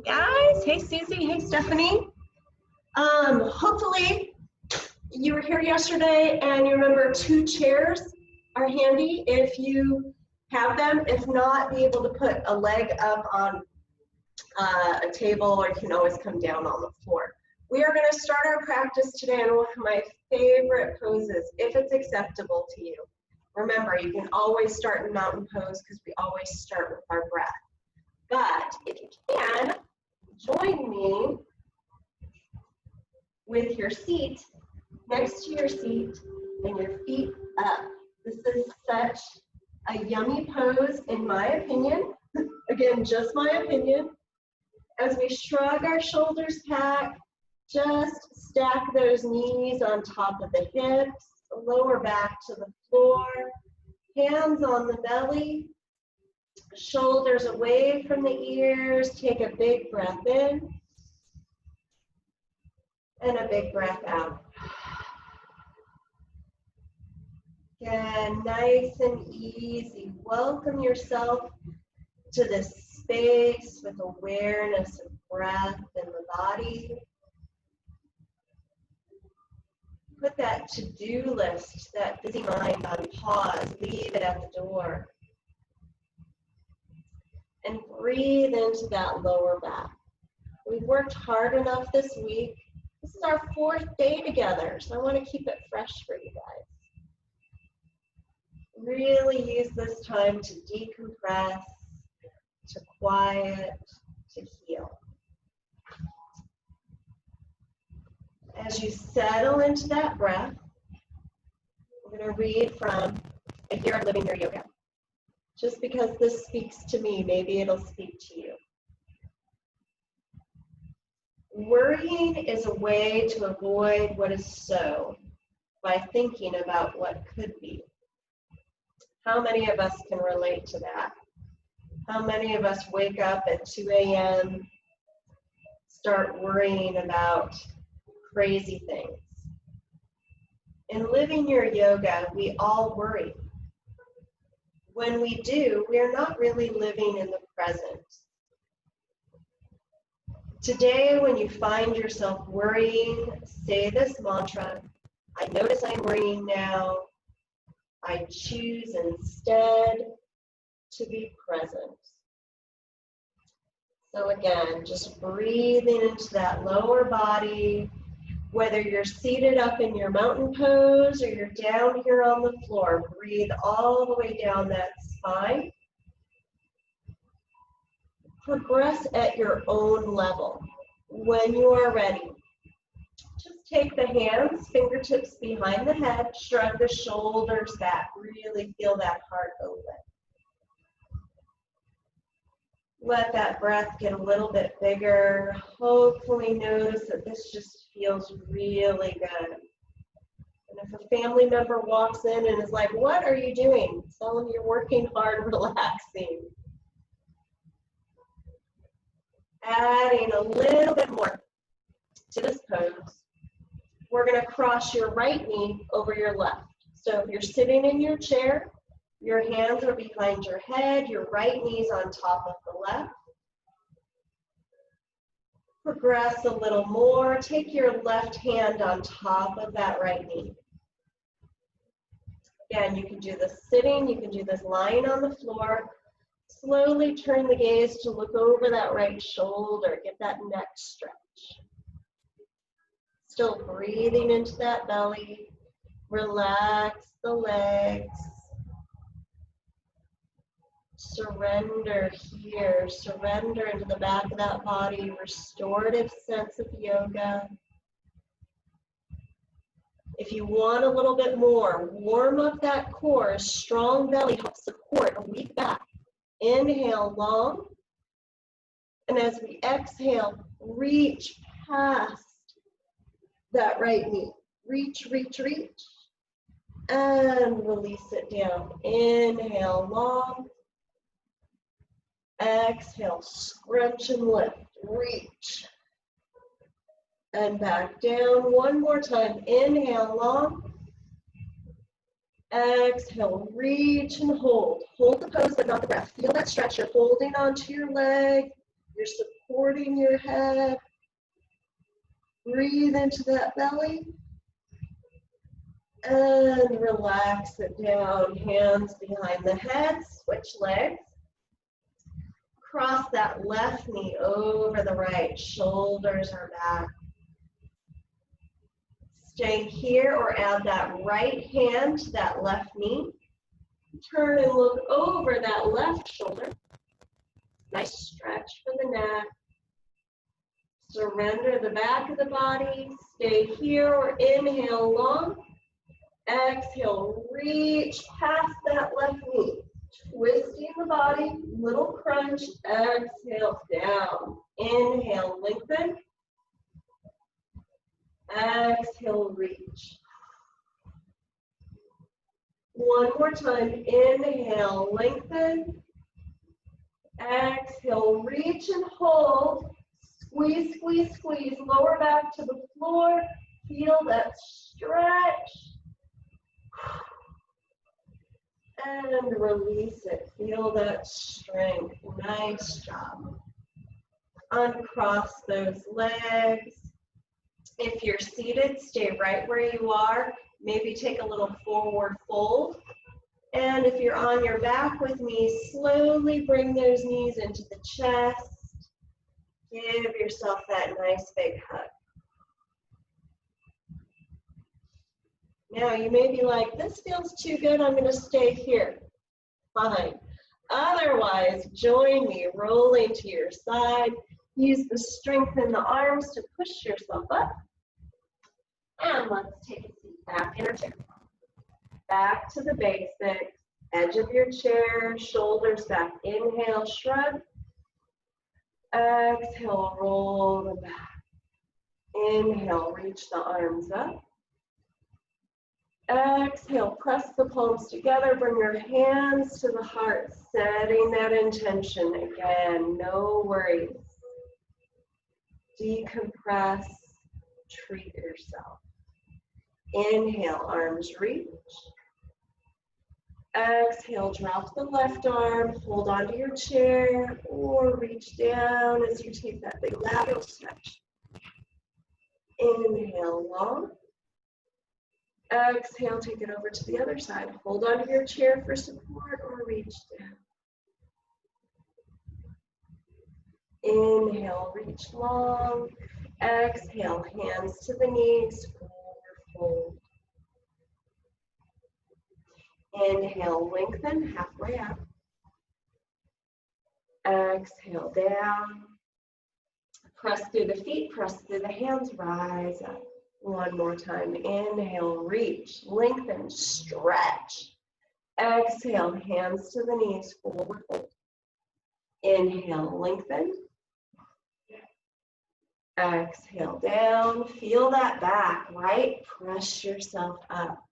Guys, hey Susie, hey Stephanie. Hopefully you were here yesterday and you remember 2 chairs are handy if you have them. If not, be able to put a leg up on a table, or you can always come down on the floor. We are going to start our practice today in one of my favorite poses, if it's acceptable to you. Remember, you can always start in mountain pose because we always start with our breath. But if you can, join me with your seat next to your seat and your feet up. This is such a yummy pose, in my opinion. Again, just my opinion. As we shrug our shoulders back, just stack those knees on top of the hips, lower back to the floor, hands on the belly, shoulders away from the ears. Take a big breath in and a big breath out. Again, nice and easy. Welcome yourself to this space with awareness of breath in the body. Put that to-do list, that busy mind on pause, leave it at the door. And breathe into that lower back. We've worked hard enough this week. This is our 4th day together, so I want to keep it fresh for you guys. Really use this time to decompress, to quiet, to heal. As you settle into that breath, I'm going to read from A Year of Living Your Yoga. Just because this speaks to me, maybe it'll speak to you. Worrying is a way to avoid what is so by thinking about what could be. How many of us can relate to that? How many of us wake up at 2 a.m., start worrying about crazy things? In Living Your Yoga, we all worry. When we do, we are not really living in the present. Today, when you find yourself worrying, say this mantra: I notice I'm worrying now. I choose instead to be present. So again, just breathing into that lower body, whether you're seated up in your mountain pose or you're down here on the floor, breathe all the way down that spine. Progress at your own level. When you are ready, just take the hands, fingertips behind the head, shrug the shoulders back, really feel that heart open. Let that breath get a little bit bigger. Hopefully notice that this just feels really good. And if a family member walks in and is like, what are you doing? Tell them you're working hard, relaxing. Adding a little bit more to this pose. We're going to cross your right knee over your left. So if you're sitting in your chair, your hands are behind your head, your right knee's on top of the left. Progress a little more. Take your left hand on top of that right knee. Again, you can do this sitting, you can do this lying on the floor. Slowly turn the gaze to look over that right shoulder. Get that neck stretch. Still breathing into that belly. Relax the legs. Surrender here. Surrender into the back of that body. Restorative sense of yoga. If you want a little bit more, warm up that core. A strong belly helps support a weak back. Inhale long, and as we exhale, reach past that right knee. Reach, reach, reach, and release it down. Inhale long, exhale, scrunch and lift, reach, and back down. One more time. Inhale long, exhale, reach and hold. Hold the pose but not the breath. Feel that stretch. You're holding onto your leg. You're supporting your head. Breathe into that belly. And relax it down. Hands behind the head. Switch legs. Cross that left knee over the right. Shoulders are back. Stay here or add that right hand to that left knee. Turn and look over that left shoulder. Nice stretch for the neck. Surrender the back of the body. Stay here or inhale long. Exhale, reach past that left knee. Twisting the body, little crunch. Exhale, down. Inhale, lengthen. Exhale, reach. One more time. Inhale, lengthen. Exhale, reach and hold. Squeeze, squeeze, squeeze. Lower back to the floor. Feel that stretch. And release it. Feel that strength. Nice job. Uncross those legs. If you're seated, stay right where you are. Maybe take a little forward fold. And if you're on your back with me, slowly bring those knees into the chest. Give yourself that nice big hug. Now you may be like, this feels too good, I'm going to stay here. Fine. Otherwise, join me, rolling to your side. Use the strength in the arms to push yourself up. And let's take a seat back in our chair. Back to the basics. Edge of your chair, shoulders back. Inhale, shrug. Exhale, roll them back. Inhale, reach the arms up. Exhale, press the palms together. Bring your hands to the heart, setting that intention. Again, no worries. Decompress, treat yourself. Inhale, arms reach. Exhale, drop the left arm, hold onto your chair, or reach down as you take that big lateral stretch. Inhale, long. Exhale, take it over to the other side. Hold onto your chair for support or reach down. Inhale, reach long. Exhale, hands to the knees, forward fold. Inhale, lengthen, halfway up. Exhale, down. Press through the feet, press through the hands, rise up. One more time. Inhale, reach, lengthen, stretch. Exhale, hands to the knees, forward fold. Inhale, lengthen. Exhale, down. Feel that back, right? Press yourself up.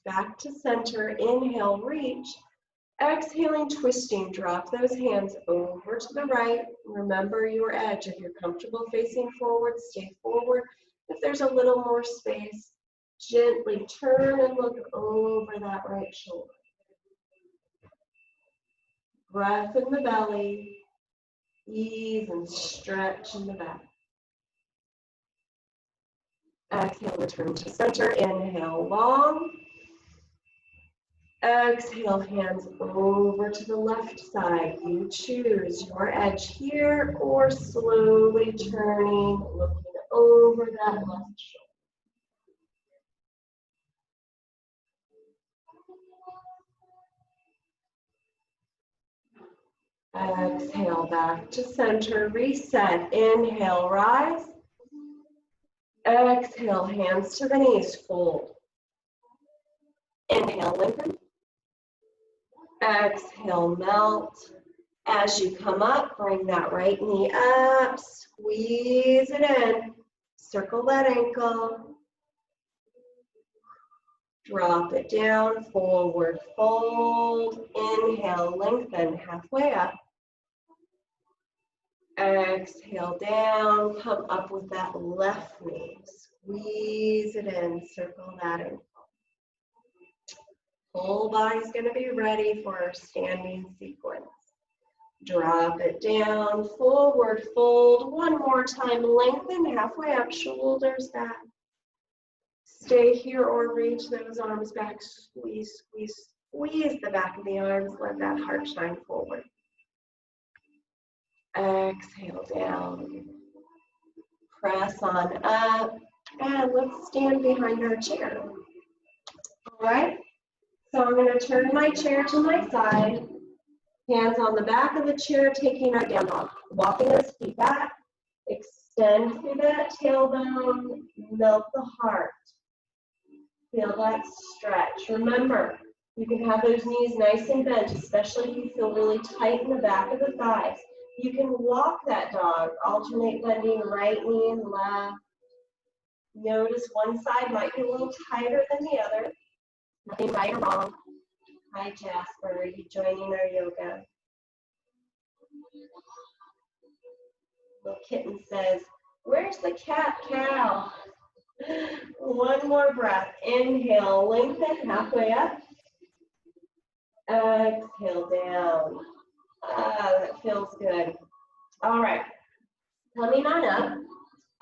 Back to center. Inhale, reach. Exhaling, twisting. Drop those hands over to the right. Remember your edge. If you're comfortable facing forward, stay forward. If there's a little more space, gently turn and look over that right shoulder. Breath in the belly. Ease and stretch in the back. Exhale, return to center. Inhale, long. Exhale, hands over to the left side. You choose your edge here or slowly turning, looking over that left shoulder. Exhale, back to center. Reset. Inhale, rise. Exhale, hands to the knees, fold. Inhale, lengthen. Exhale, melt. As you come up, bring that right knee up, squeeze it in, circle that ankle. Drop it down, forward fold. Inhale, lengthen, halfway up. Exhale, down, come up with that left knee. Squeeze it in, circle that ankle. Whole body's going to be ready for our standing sequence. Drop it down, forward fold. One more time, lengthen halfway up, shoulders back. Stay here or reach those arms back. Squeeze, squeeze, squeeze the back of the arms. Let that heart shine forward. Exhale down. Press on up. And let's stand behind our chair. All right? So I'm going to turn my chair to my side. Hands on the back of the chair, taking our down dog. Walking those feet back. Extend through that tailbone. Melt the heart. Feel that stretch. Remember, you can have those knees nice and bent, especially if you feel really tight in the back of the thighs. You can walk that dog, alternate bending right knee and left. Notice one side might be a little tighter than the other. Nothing right or wrong. Hi, Jasper. Are you joining our yoga? Little kitten says, "Where's the cat cow?" One more breath. Inhale, lengthen halfway up. Exhale down. That feels good. All right. Coming on up.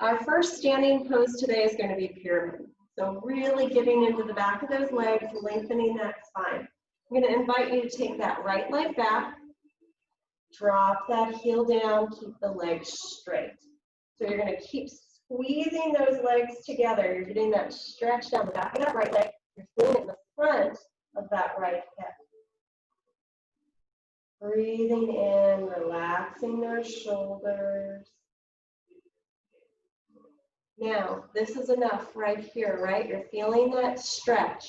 Our first standing pose today is going to be pyramid. So really getting into the back of those legs, lengthening that spine. I'm going to invite you to take that right leg back. Drop that heel down. Keep the legs straight. So you're going to keep squeezing those legs together. You're getting that stretch down the back of that right leg. You're feeling it in the front of that right hip. Breathing in, relaxing those shoulders. Now, this is enough right here, right? You're feeling that stretch.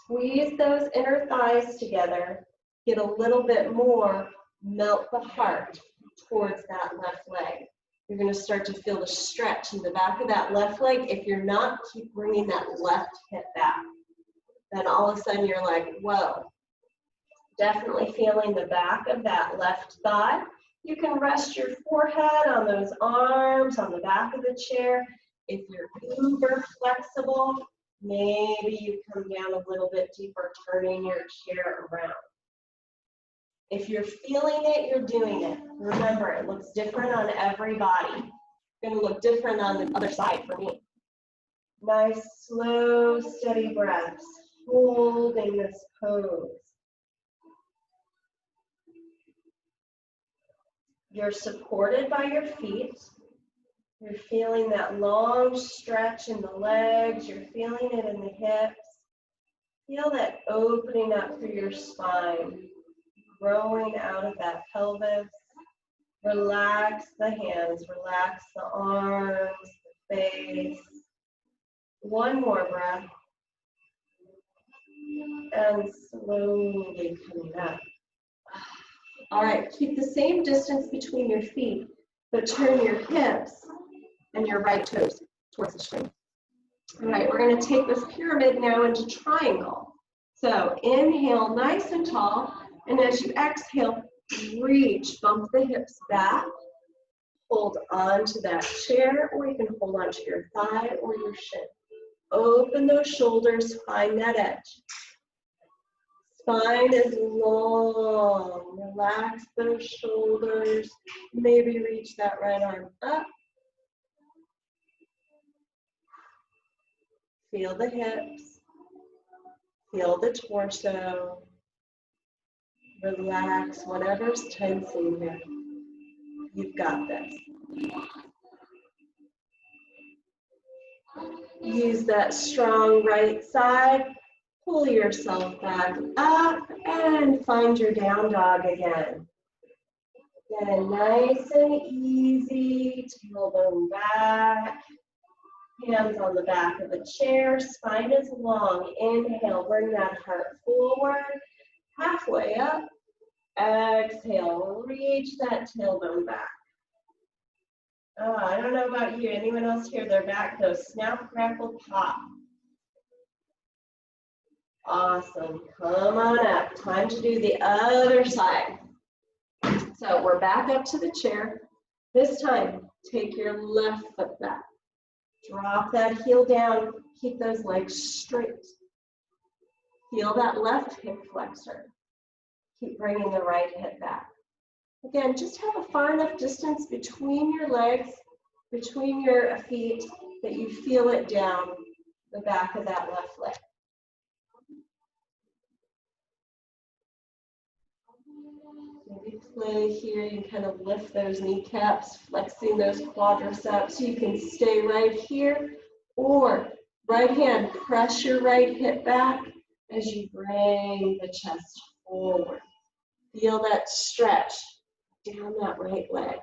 Squeeze those inner thighs together. Get a little bit more. Melt the heart towards that left leg. You're going to start to feel the stretch in the back of that left leg. If you're not, keep bringing that left hip back. Then all of a sudden you're like, whoa. Definitely feeling the back of that left thigh. You can rest your forehead on those arms, on the back of the chair. If you're uber flexible, maybe you come down a little bit deeper, turning your chair around. If you're feeling it, you're doing it. Remember, it looks different on every body. It's going to look different on the other side for me. Nice, slow, steady breaths, holding this pose. You're supported by your feet. You're feeling that long stretch in the legs. You're feeling it in the hips. Feel that opening up through your spine, growing out of that pelvis. Relax the hands, relax the arms, the face. One more breath. And slowly coming up. All right, keep the same distance between your feet, but turn your hips and your right toes towards the screen. All right, we're going to take this pyramid now into triangle. So inhale nice and tall, and as you exhale, reach, bump the hips back, hold on to that chair, or you can hold on to your thigh or your shin. Open those shoulders, find that edge. Spine is long. Relax those shoulders. Maybe reach that right arm up. Feel the hips. Feel the torso. Relax whatever's tensing here. You've got this. Use that strong right side. Pull yourself back up and find your down dog again. Again, nice and easy, tailbone back, hands on the back of the chair, spine is long. Inhale, bring that heart forward, halfway up. Exhale, reach that tailbone back. Oh, I don't know about you, anyone else here, their back goes snap, crackle, pop. Awesome, come on up. Time to do the other side. So we're back up to the chair. This time, take your left foot back. Drop that heel down, keep those legs straight. Feel that left hip flexor. Keep bringing the right hip back. Again, just have a far enough distance between your legs, between your feet, that you feel it down the back of that left leg. Maybe play here, you kind of lift those kneecaps, flexing those quadriceps. You can stay right here, or right hand, press your right hip back as you bring the chest forward. Feel that stretch down that right leg.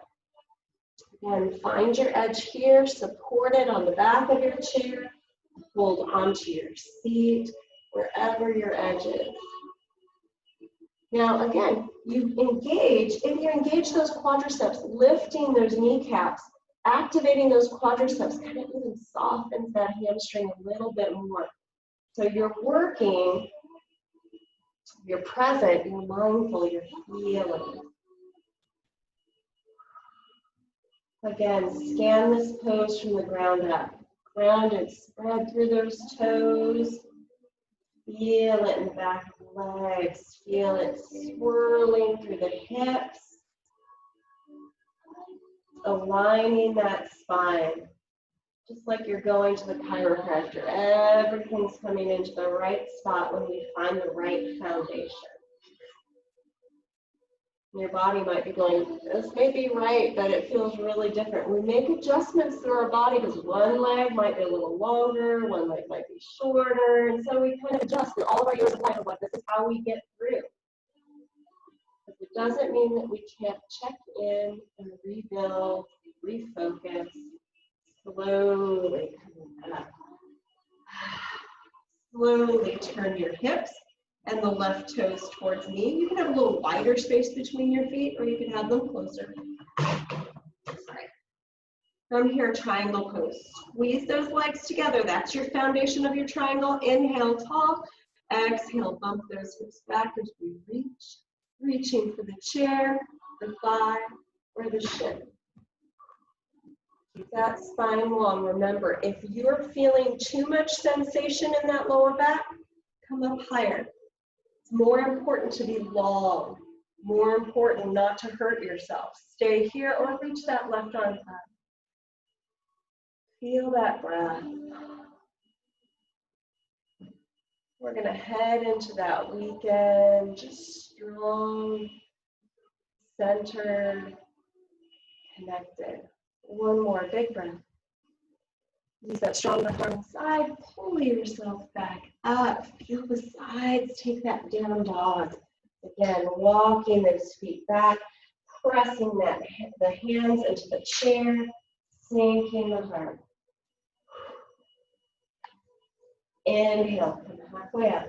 Again, find your edge here, support it on the back of your chair, hold onto your seat, wherever your edge is. Now again, if you engage those quadriceps, lifting those kneecaps, activating those quadriceps kind of even softens that hamstring a little bit more. So you're working, you're present, you're mindful, you're feeling. Again, scan this pose from the ground up. Grounded, spread through those toes. Feel it in the back of the legs. Feel it swirling through the hips. Aligning that spine. Just like you're going to the chiropractor. Everything's coming into the right spot when we find the right foundation. Your body might be going, this may be right, but it feels really different. We make adjustments through our body because one leg might be a little longer, one leg might be shorter, and so we kind of adjust in all of our years of life of what this is how we get through. But it doesn't mean that we can't check in and rebuild, refocus, slowly coming up. Slowly turn your hips and the left toes towards me. You can have a little wider space between your feet, or you can have them closer. Sorry. From here, triangle pose. Squeeze those legs together. That's your foundation of your triangle. Inhale, tall. Exhale, bump those hips back as we reach. Reaching for the chair, the thigh, or the shin. Keep that spine long. Remember, if you're feeling too much sensation in that lower back, come up higher. More important to be long, more important not to hurt yourself. Stay here or reach that left arm up. Feel that breath. We're going to head into that weekend just strong, centered, connected. One more big breath. Use that strong left arm side, pull yourself back up, feel the sides, take that down dog. Again, walking those feet back, pressing the hands into the chair, sinking the heart. Inhale, come halfway up.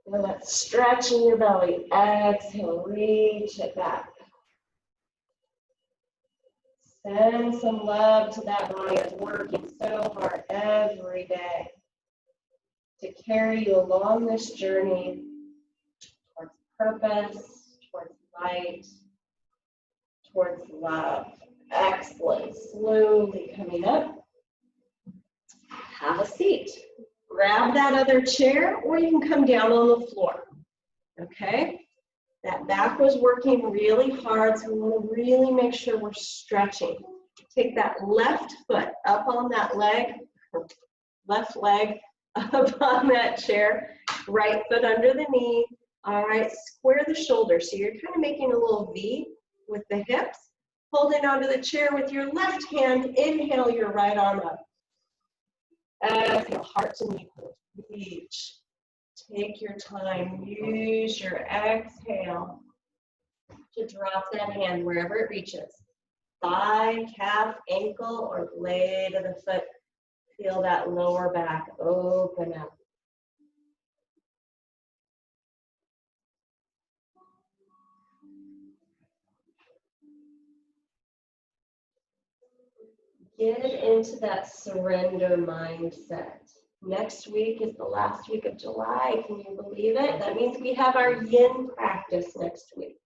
Feel that stretch in your belly. Exhale, reach it back. Send some love to that body that's working so hard every day to carry you along this journey towards purpose, towards light, towards love. Excellent. Slowly coming up. Have a seat. Grab that other chair, or you can come down on the floor. Okay? That back was working really hard, so we want to really make sure we're stretching. Take that left foot up on that leg, left leg up on that chair, right foot under the knee. All right, square the shoulders. So you're kind of making a little V with the hips, holding onto the chair with your left hand. Inhale your right arm up. Exhale, heart to knee, reach. Take your time, use your exhale to drop that hand wherever it reaches. Thigh, calf, ankle, or blade of the foot. Feel that lower back open up. Get into that surrender mindset. Next week is the last week of July. Can you believe it? That means we have our yin practice next week.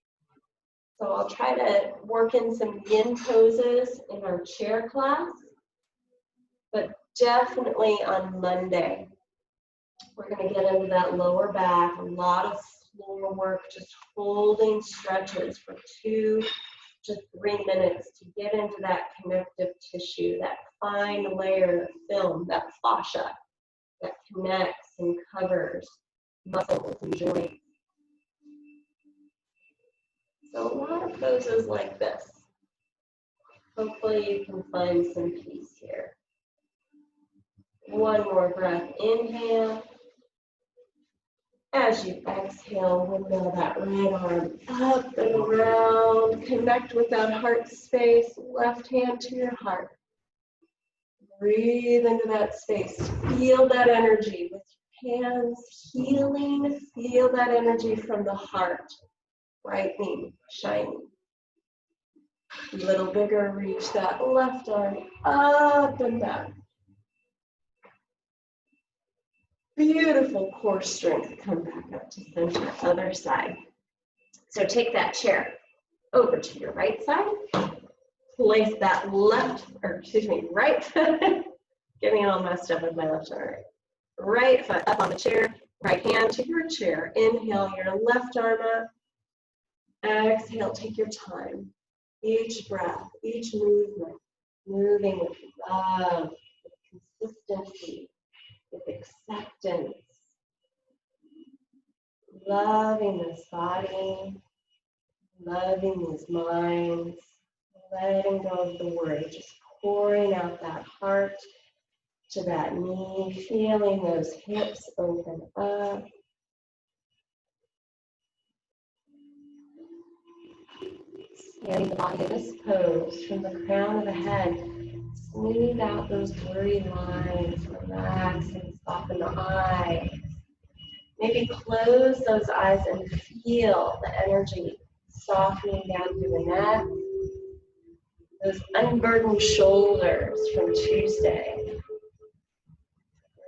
So I'll try to work in some yin poses in our chair class. But definitely on Monday, we're going to get into that lower back, a lot of floor work, just holding stretches for 2 to 3 minutes to get into that connective tissue, that fine layer of film, that fascia that connects and covers muscles and joints. So a lot of poses like this. Hopefully you can find some peace here. One more breath, inhale. As you exhale, windmill that right arm up and around. Connect with that heart space, left hand to your heart. Breathe into that space. Feel that energy with your hands healing. Feel that energy from the heart, brightening, shining. A little bigger, reach that left arm up and back. Beautiful core strength. Come back up to center, other side. So take that chair over to your right side. Place that right foot. Getting all messed up with my left arm. Right foot up on the chair. Right hand to your chair. Inhale your left arm up. Exhale, take your time. Each breath, each movement, moving with love, with consistency, with acceptance. Loving this body, loving these minds, letting go of the worry, just pouring out that heart to that knee, feeling those hips open up. Scanning the body in this pose from the crown of the head. Smooth out those blurry lines, relax and soften the eyes. Maybe close those eyes and feel the energy softening down through the neck. Those unburdened shoulders from Tuesday.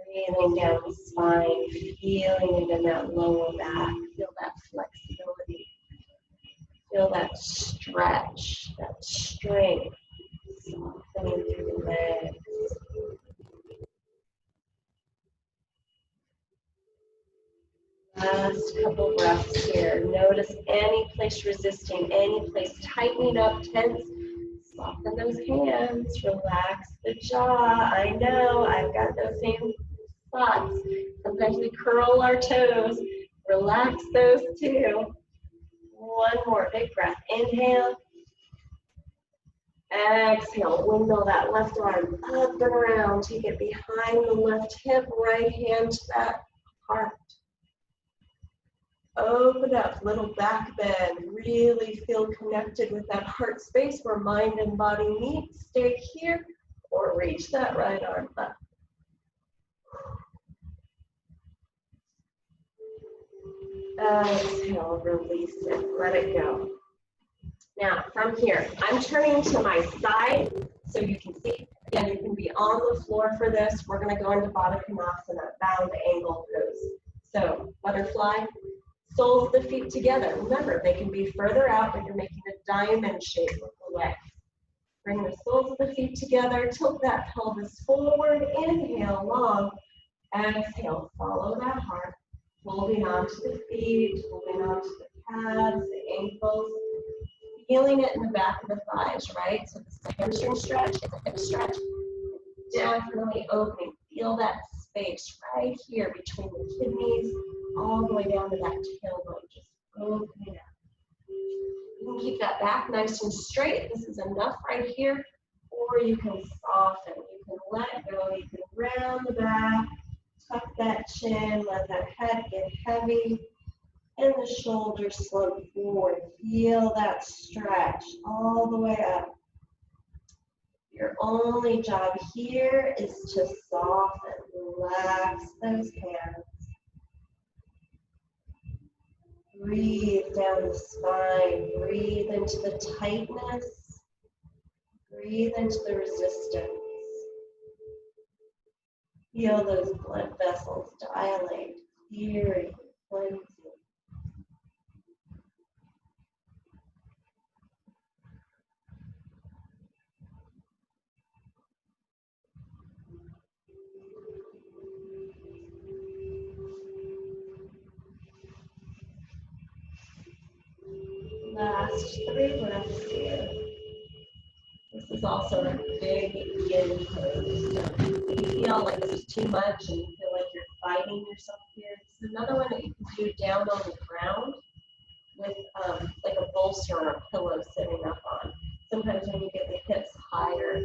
Breathing down the spine, feeling it in that lower back. Feel that flexibility. Feel that stretch, that strength, softening through the legs. Last couple breaths here. Notice any place resisting, any place tightening up, tense. Soften those hands, relax the jaw. I know, I've got those same thoughts. Sometimes we curl our toes. Relax those too. One more big breath. Inhale. Exhale. Windmill that left arm up and around. Take it behind the left hip. Right hand to that heart. Open up, little back bend. Really feel connected with that heart space where mind and body meet. Stay here or reach that right arm up. Exhale, release it, let it go. Now, from here, I'm turning to my side so you can see. Again, you can be on the floor for this. We're going to go into Baddha Konasana, bound angle pose. So, butterfly, soles of the feet together. Remember, they can be further out, but you're making a diamond shape with the legs. Bring the soles of the feet together, tilt that pelvis forward, inhale long, exhale, follow that heart. Holding on to the feet, holding on to the calves, the ankles, feeling it in the back of the thighs, right? So this is a hamstring stretch, it's a hip stretch. Definitely opening. Feel that space right here between the kidneys, all the way down to that tailbone. Just opening up. You can keep that back nice and straight. This is enough right here. Or you can soften. You can let go. You can round the back. Tuck that chin, let that head get heavy, and the shoulders slump forward. Feel that stretch all the way up. Your only job here is to soften, relax those hands. Breathe down the spine, breathe into the tightness, breathe into the resistance. Feel those blood vessels dilate, clearing, cleansing. is also a big yin pose. So if you feel like this is too much and you feel like you're fighting yourself here, this is another one that you can do down on the ground with like a bolster or a pillow sitting up on. Sometimes when you get the hips higher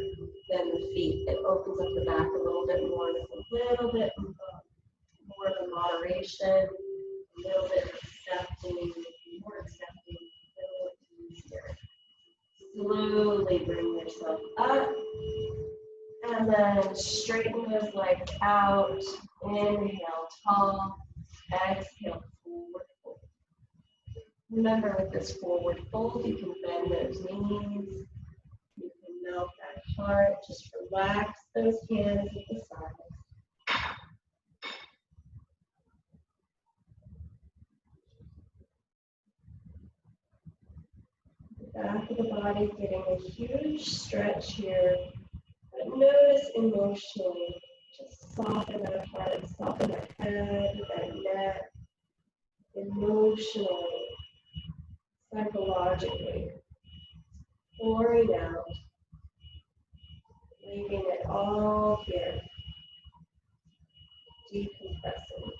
than the feet, it opens up the back a little bit more. There's a little bit more of a moderation, a little bit accepting, more accepting, a little bit easier. Slowly bring yourself up, and then straighten those legs out. Inhale, tall. Exhale, forward fold. Remember, with this forward fold, you can bend those knees. You can melt that heart. Just relax those hands at the sides. The back of the body getting a huge stretch here. But notice emotionally, just soften that heart, soften that head, that neck, emotionally, psychologically, pouring out, leaving it all here, decompressing.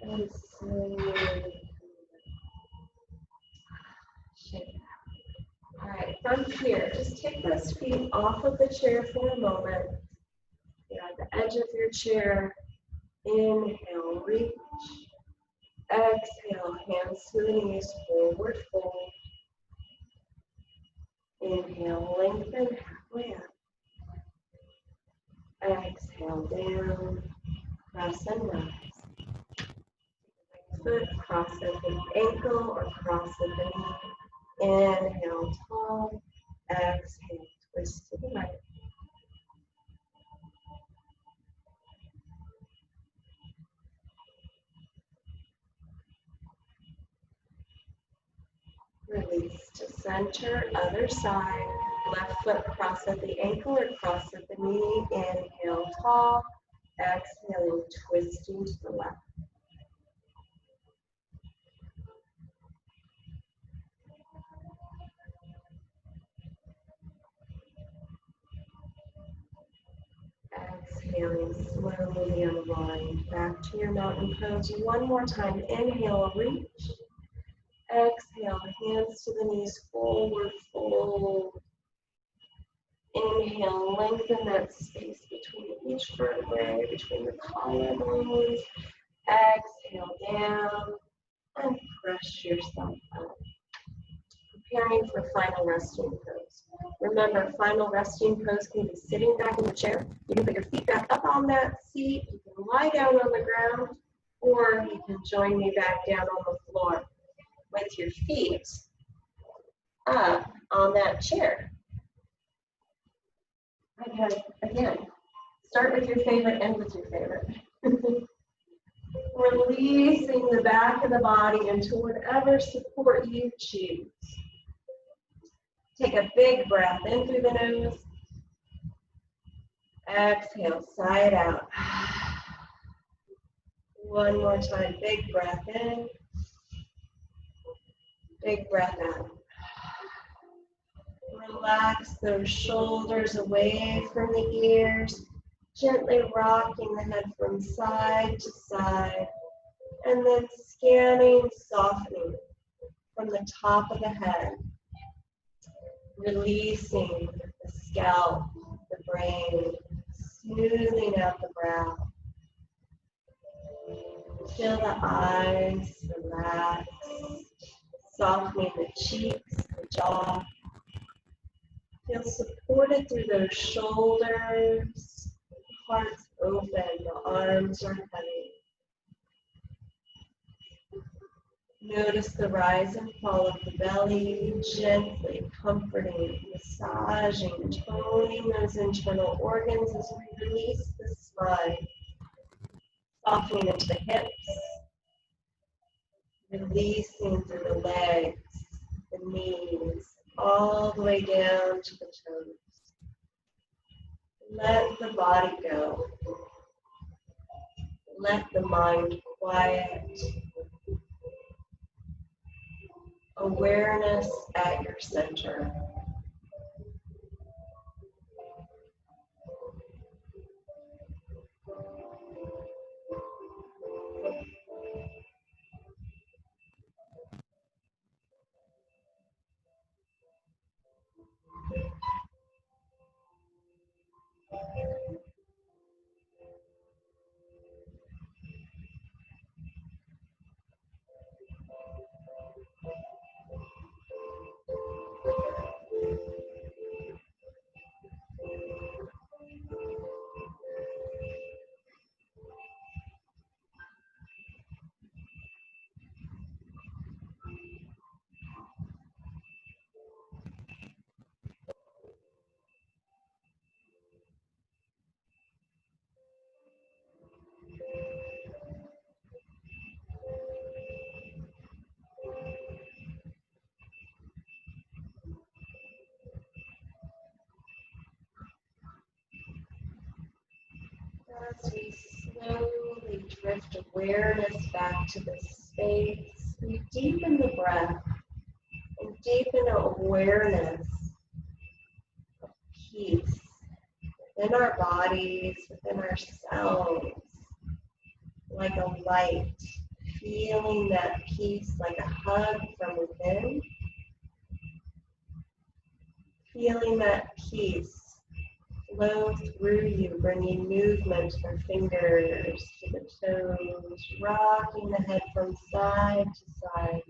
And slowly shake it out. All right, from here, just take those feet off of the chair for a moment. You're at the edge of your chair. Inhale, reach. Exhale, hands to the knees, forward fold. Inhale, lengthen halfway up. Exhale, down, press and rise. Foot, cross at the ankle or cross at the knee. Inhale, tall. Exhale, twist to the right. Release to center, other side. Left foot cross at the ankle or cross at the knee. Inhale, tall. Exhaling, twisting to the left. Exhaling, slowly unwind. Back to your mountain pose. One more time. Inhale, reach. Exhale, hands to the knees, forward fold. Inhale, lengthen that space between each vertebrae, between the collarbones. Exhale, down, and press yourself up. Preparing for final resting pose. Remember, final resting pose can be sitting back in the chair. You can put your feet back up on that seat. You can lie down on the ground, or you can join me back down on the floor with your feet up on that chair. Okay, again, start with your favorite, end with your favorite. Releasing the back of the body into whatever support you choose. Take a big breath in through the nose. Exhale, sigh it out. One more time, big breath in. Big breath out. Relax those shoulders away from the ears, gently rocking the head from side to side, and then scanning, softening from the top of the head, releasing the scalp, the brain, smoothing out the brow. Feel the eyes relax, softening the cheeks, the jaw. Feel supported through those shoulders, heart's open, the arms are heavy. Notice the rise and fall of the belly, gently comforting, massaging, toning those internal organs as we release the spine, softening into the hips, releasing through the legs, the knees, all the way down to the toes. Let the body go. Let the mind quiet. awareness at your center. As we slowly drift awareness back to this space, we deepen the breath and deepen awareness of peace within our bodies, within ourselves, like a light, feeling that peace like a hug from within, feeling that peace flow through you, bringing movement from fingers to the toes, rocking the head from side to side.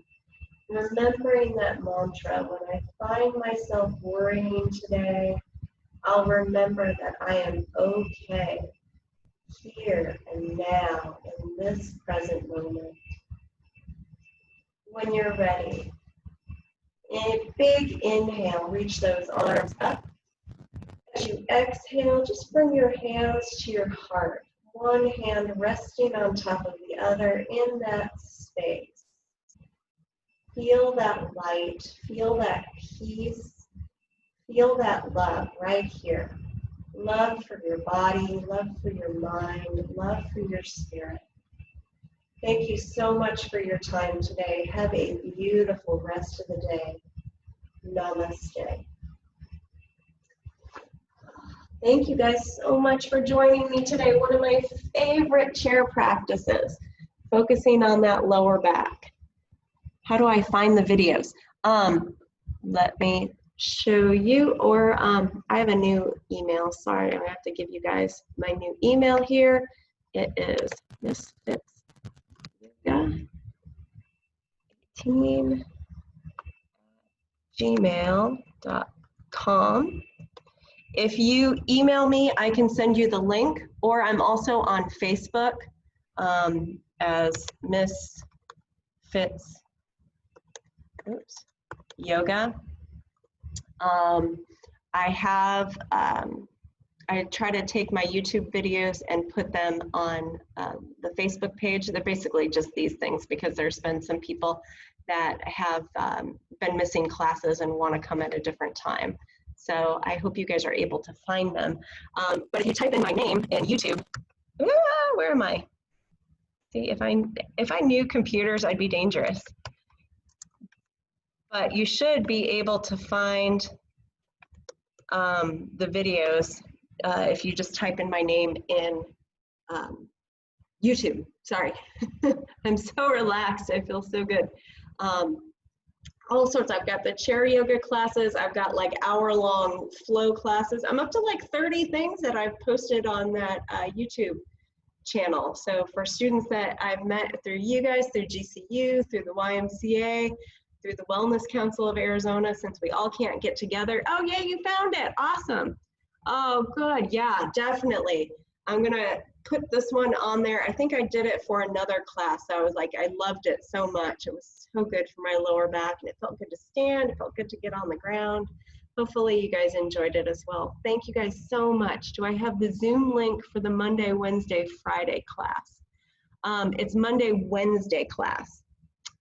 Remembering that mantra, when I find myself worrying today, I'll remember that I am okay here and now in this present moment. When you're ready, in a big inhale, reach those arms up. As you exhale, just bring your hands to your heart, one hand resting on top of the other in that space. Feel that light, feel that peace, feel that love right here. Love for your body, love for your mind, love for your spirit. Thank you so much for your time today. Have a beautiful rest of the day. Namaste. Thank you guys so much for joining me today. One of my favorite chair practices, focusing on that lower back. How do I find the videos? Let me show you, or I have a new email. Sorry, I'm gonna have to give you guys my new email here. It is misfitsyoga18@gmail.com. If you email me, I can send you the link, or I'm also on Facebook as Misfits Yoga. I try to take my YouTube videos and put them on the Facebook page. They're basically just these things because there's been some people that have been missing classes and want to come at a different time. So I hope you guys are able to find them. But if you type in my name in YouTube, where am I? See, if I knew computers, I'd be dangerous. But you should be able to find the videos if you just type in my name in YouTube. Sorry, I'm so relaxed. I feel so good. All sorts. I've got the chair yoga classes. I've got like hour-long flow classes. I'm up to like 30 things that I've posted on that YouTube channel. So for students that I've met through you guys, through GCU, through the YMCA, through the Wellness Council of Arizona, since we all can't get together. Oh yeah, you found it. Awesome. Oh, good. Yeah, definitely. I'm gonna put this one on there. I think I did it for another class. I was like, I loved it so much. It was so good for my lower back, and it felt good to stand. It felt good to get on the ground. Hopefully you guys enjoyed it as well. Thank you guys so much. Do I have the Zoom link for the Monday, Wednesday, Friday class? It's Monday, Wednesday class.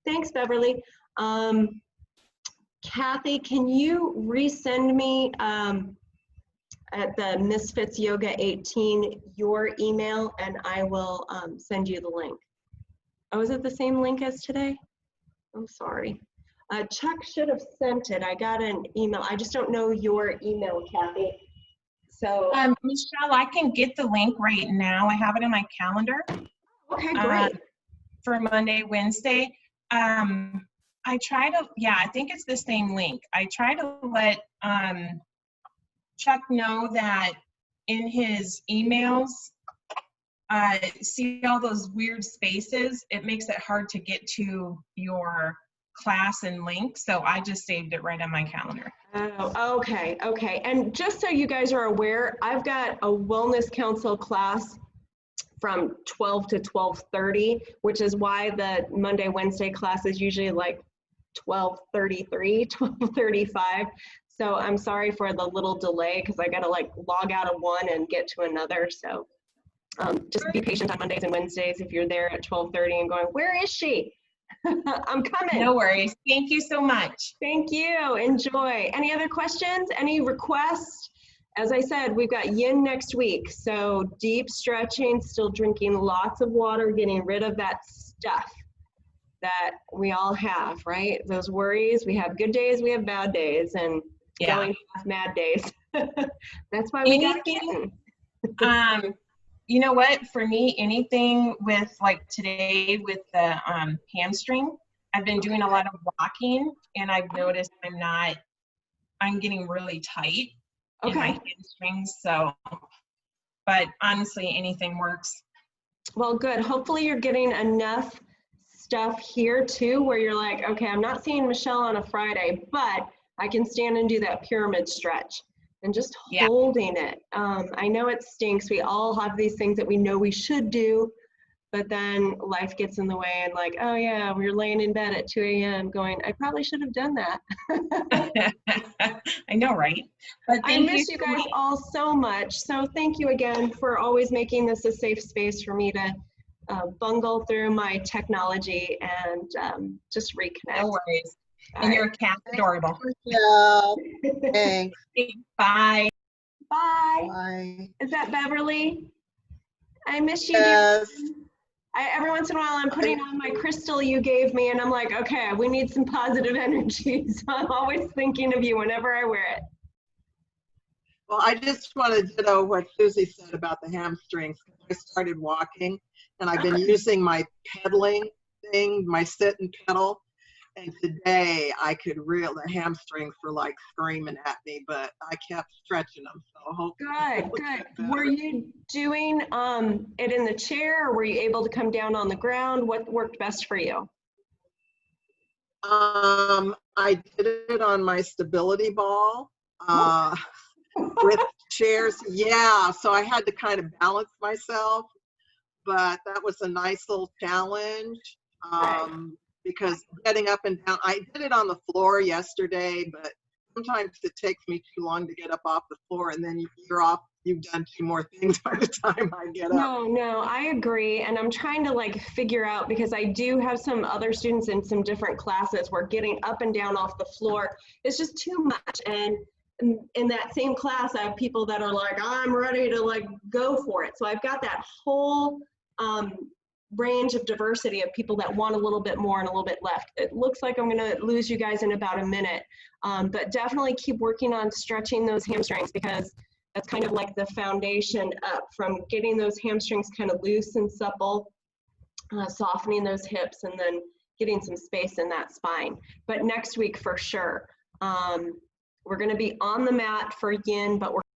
Thanks, Beverly. Kathy, can you resend me at the Misfits Yoga 18 your email, and I will send you the link. Oh, is it the same link as today? I'm sorry. Chuck should have sent it. I got an email. I just don't know your email, Kathy. So, Michelle, I can get the link right now. I have it in my calendar. Okay, great. For Monday, Wednesday. I try to, yeah, I think it's the same link. I try to let Chuck know that in his emails, see all those weird spaces, it makes it hard to get to your class and link. So I just saved it right on my calendar. Oh, okay, okay. And just so you guys are aware, I've got a wellness council class from 12 to 12:30, which is why the Monday, Wednesday class is usually like 12:33, 12:35. So I'm sorry for the little delay because I got to like log out of one and get to another. So just be patient on Mondays and Wednesdays if you're there at 12:30 and going, where is she? I'm coming. No worries. Thank you so much. Thank you. Enjoy. Any other questions? Any requests? As I said, we've got yin next week. So deep stretching, still drinking lots of water, getting rid of that stuff that we all have, right? Those worries. We have good days, we have bad days, and going past mad days. That's why we got to get you know what, for me, anything with like today with the hamstring, I've been doing a lot of walking and I've noticed I'm getting really tight in my hamstrings. So, but honestly, anything works. Well, good. Hopefully you're getting enough stuff here too, where you're like, okay, I'm not seeing Michelle on a Friday, but I can stand and do that pyramid stretch. And just holding it. I know it stinks. We all have these things that we know we should do, but then life gets in the way and like, oh yeah, we're laying in bed at 2 a.m. going, I probably should have done that. I know, right? But I miss you guys all so much. So thank you again for always making this a safe space for me to bungle through my technology and just reconnect. No worries. And your cat's adorable. Thanks. Bye. Bye. Bye. Is that Beverly? I miss you. Yes. Every once in a while I'm putting on my crystal you gave me and I'm like, okay, we need some positive energy. So I'm always thinking of you whenever I wear it. Well, I just wanted to know what Susie said about the hamstrings. I started walking and I've been using my pedaling thing, my sit and pedal. And today I could the hamstrings were like screaming at me, but I kept stretching them. So hopefully Good. Were you doing it in the chair or were you able to come down on the ground? What worked best for you? I did it on my stability ball with chairs. Yeah, so I had to kind of balance myself, but that was a nice little challenge. Because getting up and down, I did it on the floor yesterday, but sometimes it takes me too long to get up off the floor and then you're off, you've done 2 more things by the time I get up. No, I agree. And I'm trying to like figure out, because I do have some other students in some different classes where getting up and down off the floor is just too much. And in that same class, I have people that are like, I'm ready to like go for it. So I've got that whole, range of diversity of people that want a little bit more and a little bit left. It looks like I'm going to lose you guys in about a minute, but definitely keep working on stretching those hamstrings because that's kind of like the foundation up from getting those hamstrings kind of loose and supple, softening those hips and then getting some space in that spine. But next week for sure, we're going to be on the mat for yin, but we're